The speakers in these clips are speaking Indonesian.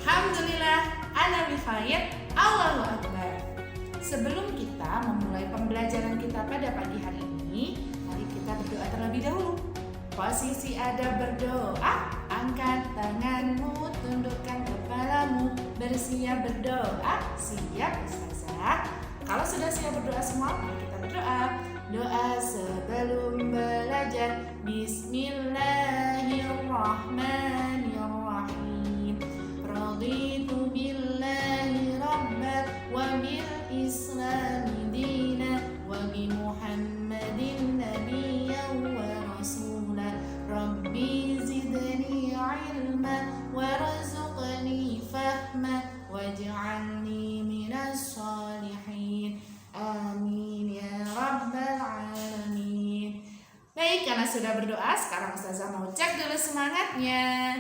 Alhamdulillah, ana bikhair, Allahu Akbar. Sebelum kita memulai pembelajaran kita pada pagi hari ini, mari kita berdoa terlebih dahulu. Posisi ada berdoa, angkat tanganmu, tundukkan kepalamu, bersiap berdoa. Siap Ustazah? Kalau sudah siap berdoa semua, mari kita berdoa. Doa sebelum belajar. Bismillahirrahmanirrahim. Raditu billahi rabban wa bil islami dina wa bi Muhammadin nabiyyan wa rasulah. Rabbi zidni ilma warzuqni fahma waj'alni minas shalihin. Amin ya rabbal alamin. Baik, karena sudah berdoa, sekarang Ustazah mau cek dulu semangatnya.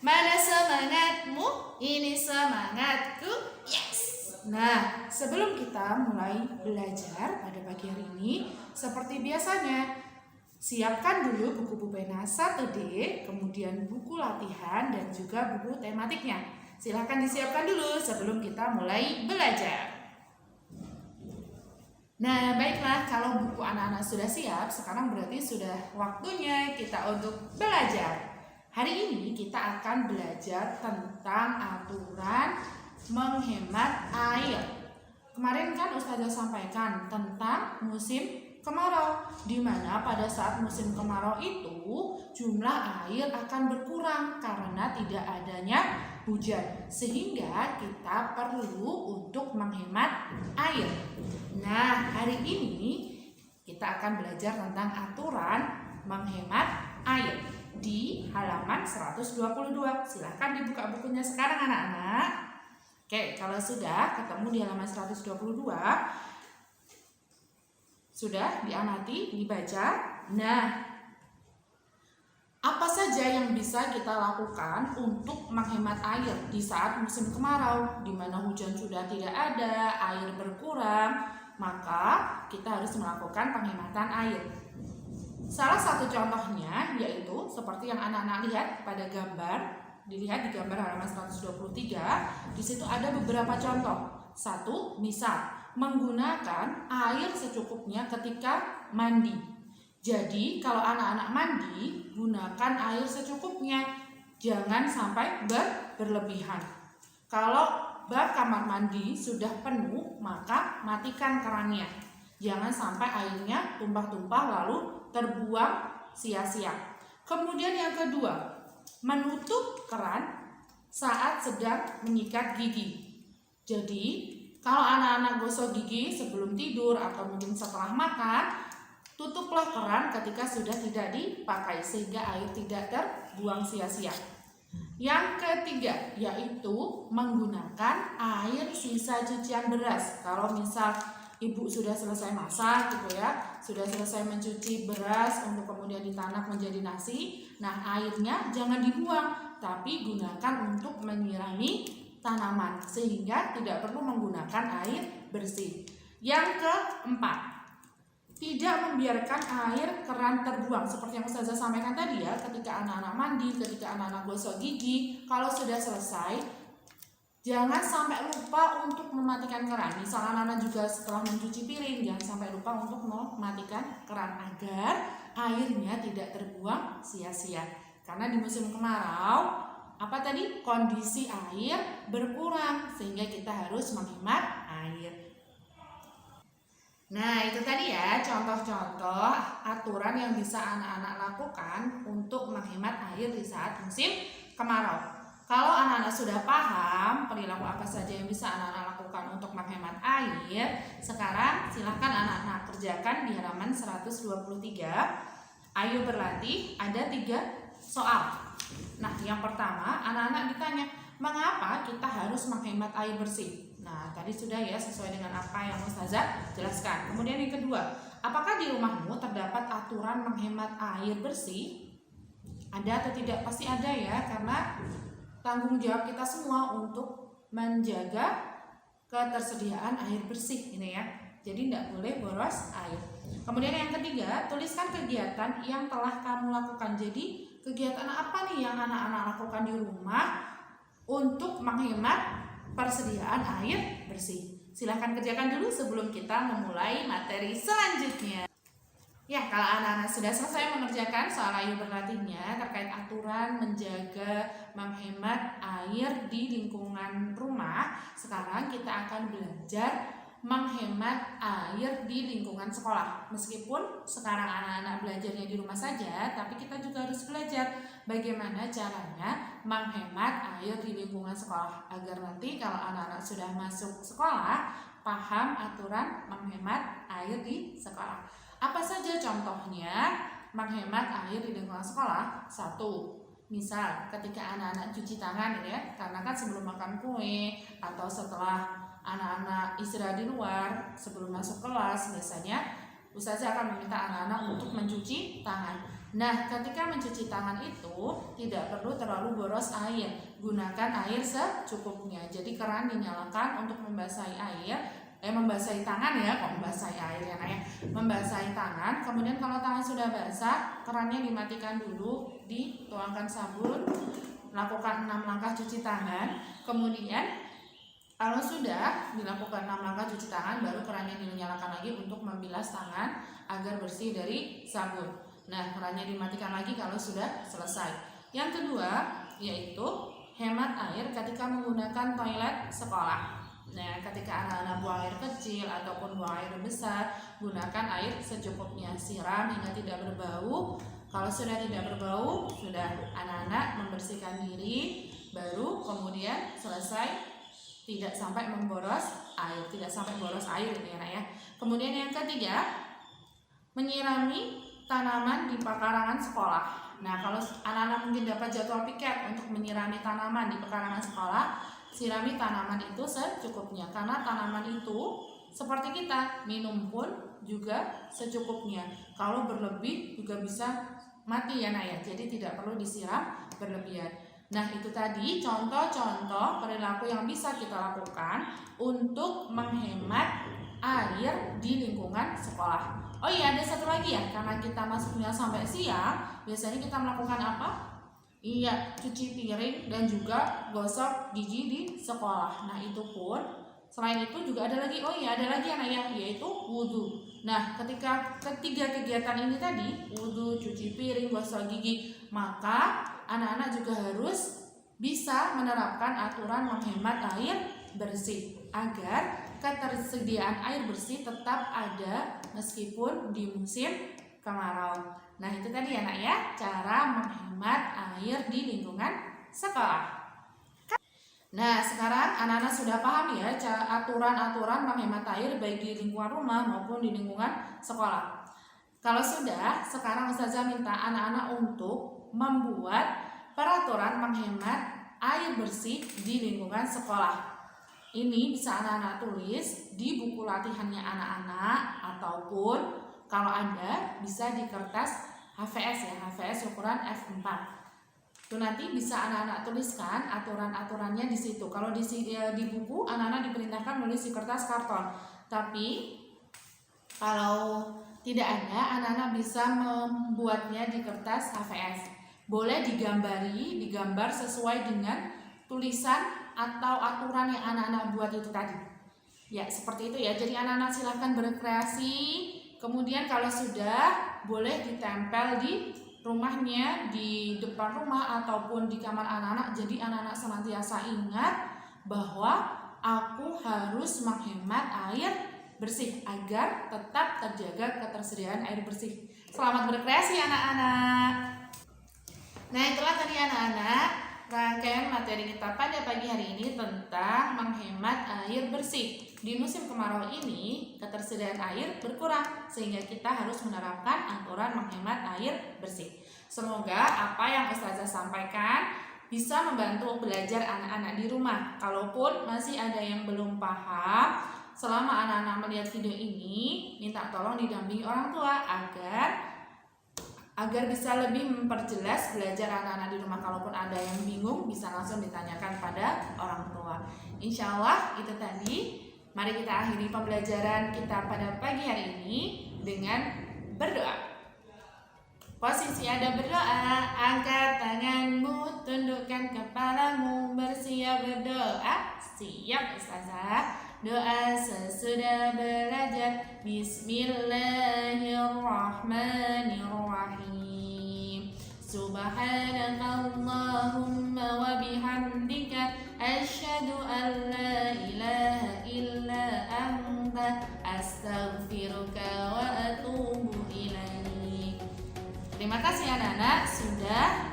Mana semangatmu? Ini semangatku. Yes. Nah, sebelum kita mulai belajar pada pagi hari ini, seperti biasanya, siapkan dulu buku pulpen 1D, kemudian buku latihan dan juga buku tematiknya. Silahkan disiapkan dulu sebelum kita mulai belajar. Nah, baiklah, kalau buku anak-anak sudah siap, sekarang berarti sudah waktunya kita untuk belajar. Hari ini kita akan belajar tentang aturan menghemat air. Kemarin kan Ustazah sampaikan tentang musim kemarau, di mana pada saat musim kemarau itu jumlah air akan berkurang karena tidak adanya hujan, sehingga kita perlu untuk menghemat air. Nah, hari ini kita akan belajar tentang aturan menghemat air di halaman 122. Silahkan dibuka bukunya sekarang anak-anak. Oke, kalau sudah ketemu di halaman 122, sudah diamati, dibaca. Nah, apa saja yang bisa kita lakukan untuk menghemat air di saat musim kemarau, di mana hujan sudah tidak ada, air berkurang, maka kita harus melakukan penghematan air. Salah satu contohnya yaitu seperti yang anak-anak lihat pada gambar, dilihat di gambar halaman 123, di situ ada beberapa contoh. Satu, misal menggunakan air secukupnya ketika mandi. Jadi kalau anak-anak mandi, gunakan air secukupnya, jangan sampai berlebihan. Kalau bak kamar mandi sudah penuh, maka matikan kerannya. Jangan sampai airnya tumpah-tumpah lalu terbuang sia-sia. Kemudian yang kedua, menutup keran saat sedang menyikat gigi. Jadi kalau anak-anak gosok gigi sebelum tidur atau mungkin setelah makan, tutuplah keran ketika sudah tidak dipakai sehingga air tidak terbuang sia-sia. Yang ketiga yaitu menggunakan air sisa cucian beras. Kalau misal ibu sudah selesai masak gitu ya, sudah selesai mencuci beras untuk kemudian ditanak menjadi nasi, nah airnya jangan dibuang, tapi gunakan untuk menyirami tanaman sehingga tidak perlu menggunakan air bersih. Yang keempat, tidak membiarkan air keran terbuang seperti yang Ustazah sampaikan tadi ya, ketika anak-anak mandi, ketika anak-anak gosok gigi, kalau sudah selesai jangan sampai lupa untuk mematikan keran. Misal anak-anak juga setelah mencuci piring, jangan sampai lupa untuk mematikan keran agar airnya tidak terbuang sia-sia. Karena di musim kemarau, apa tadi? Kondisi air berkurang sehingga kita harus menghemat air. Nah, itu tadi ya contoh-contoh aturan yang bisa anak-anak lakukan untuk menghemat air di saat musim kemarau. Kalau anak-anak sudah paham perilaku apa saja yang bisa anak-anak lakukan untuk menghemat air, sekarang silahkan anak-anak kerjakan di halaman 123. Ayo berlatih, ada 3 soal. Nah, yang pertama anak-anak ditanya, mengapa kita harus menghemat air bersih? Nah, tadi sudah ya sesuai dengan apa yang Ustazah jelaskan. Kemudian yang kedua, apakah di rumahmu terdapat aturan menghemat air bersih? Ada atau tidak? Pasti ada ya, karena tanggung jawab kita semua untuk menjaga ketersediaan air bersih ini ya. Jadi tidak boleh boros air. Kemudian yang ketiga, tuliskan kegiatan yang telah kamu lakukan. Jadi kegiatan apa nih yang anak-anak lakukan di rumah untuk menghemat persediaan air bersih. Silahkan kerjakan dulu sebelum kita memulai materi selanjutnya. Ya, kalau anak-anak sudah selesai mengerjakan soal air berlatihnya terkait aturan menjaga menghemat air di lingkungan rumah, sekarang kita akan belajar menghemat air di lingkungan sekolah. Meskipun sekarang anak-anak belajarnya di rumah saja, tapi kita juga harus belajar bagaimana caranya menghemat air di lingkungan sekolah, agar nanti kalau anak-anak sudah masuk sekolah paham aturan menghemat air di sekolah. Apa saja contohnya menghemat air di lingkungan sekolah? 1. Misal ketika anak-anak cuci tangan ya, karena kan sebelum makan kue atau setelah anak-anak istirahat di luar sebelum masuk kelas, biasanya Ustazah akan meminta anak-anak untuk mencuci tangan. Nah, ketika mencuci tangan itu tidak perlu terlalu boros air, gunakan air secukupnya. Jadi keran dinyalakan untuk membasahi tangan ya, kok membasahi air ya kayak membasahi tangan. Kemudian kalau tangan sudah basah, kerannya dimatikan dulu, dituangkan sabun, lakukan 6 langkah cuci tangan. Kemudian kalau sudah dilakukan 6 langkah cuci tangan, baru kerannya dinyalakan lagi untuk membilas tangan agar bersih dari sabun. Nah, kerannya dimatikan lagi kalau sudah selesai. Yang kedua yaitu hemat air ketika menggunakan toilet sekolah. Nah, ketika anak-anak buang air kecil ataupun buang air besar, gunakan air secukupnya, siram hingga tidak berbau. Kalau sudah tidak berbau, sudah anak-anak membersihkan diri, baru kemudian selesai, tidak sampai memboros air, tidak sampai boros air ya nak ya. Kemudian yang ketiga, menyirami tanaman di pekarangan sekolah. Nah, kalau anak-anak mungkin dapat jadwal piket untuk menyirami tanaman di pekarangan sekolah, sirami tanaman itu secukupnya, karena tanaman itu seperti kita, minum pun juga secukupnya. Kalau berlebih juga bisa mati ya nak ya, jadi tidak perlu disiram berlebihan. Nah, itu tadi contoh-contoh perilaku yang bisa kita lakukan untuk menghemat air di lingkungan sekolah. Oh iya, ada satu lagi ya, karena kita masuknya sampai siang, biasanya kita melakukan apa? Iya, cuci piring dan juga gosok gigi di sekolah. Nah, itu pun selain itu juga ada lagi, ada lagi anak ya, yaitu wudhu. Nah, ketika ketiga kegiatan ini tadi, wudhu, cuci piring, gosok gigi, maka anak-anak juga harus bisa menerapkan aturan menghemat air bersih agar ketersediaan air bersih tetap ada meskipun di musim kemarau. Nah, itu tadi ya nak ya, cara menghemat air di lingkungan sekolah. Nah, sekarang anak-anak sudah paham ya aturan-aturan menghemat air baik di lingkungan rumah maupun di lingkungan sekolah. Kalau sudah, sekarang Ustazah minta anak-anak untuk membuat peraturan menghemat air bersih di lingkungan sekolah. Ini bisa anak-anak tulis di buku latihannya anak-anak ataupun kalau ada bisa di kertas HVS ya, HVS ukuran F4. Itu nanti bisa anak-anak tuliskan aturan-aturannya di situ. Kalau di buku anak-anak diperintahkan menulis di kertas karton. Tapi kalau tidak ada, anak-anak bisa membuatnya di kertas HVS. Boleh digambar sesuai dengan tulisan atau aturan yang anak-anak buat itu tadi. Ya, seperti itu ya. Jadi anak-anak silahkan berkreasi. Kemudian kalau sudah, boleh ditempel di rumahnya, di depan rumah ataupun di kamar anak-anak. Jadi anak-anak senantiasa ingat bahwa aku harus menghemat air bersih agar tetap terjaga ketersediaan air bersih. Selamat berkreasi anak-anak. Nah, itulah tadi anak-anak rangkaian materi kita pada pagi hari ini tentang menghemat air bersih. Di musim kemarau ini ketersediaan air berkurang sehingga kita harus menerapkan aturan menghemat air bersih. Semoga apa yang Ustazah sampaikan bisa membantu belajar anak-anak di rumah. Kalaupun masih ada yang belum paham, selama anak-anak melihat video ini, minta tolong didampingi orang tua agar bisa lebih memperjelas belajar anak-anak di rumah. Kalaupun ada yang bingung, bisa langsung ditanyakan pada orang tua. Insya Allah itu tadi. Mari kita akhiri pembelajaran kita pada pagi hari ini dengan berdoa. Posisi ada berdoa, angkat tanganmu, tundukkan kepalamu, bersiap berdoa. Siap Ustazah. Doa sesudah belajar. Bismillahirrahmanirrahim. Subhanakallahumma wa bihamdika asyhadu an la ilaha illa anta astaghfiruka wa atubu ilaik. Terima kasih anak-anak sudah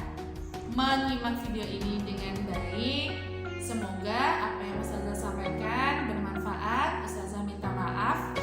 menyimak video ini dengan baik. Semoga apa yang Ustazah sampaikan bermanfaat. Ustazah minta maaf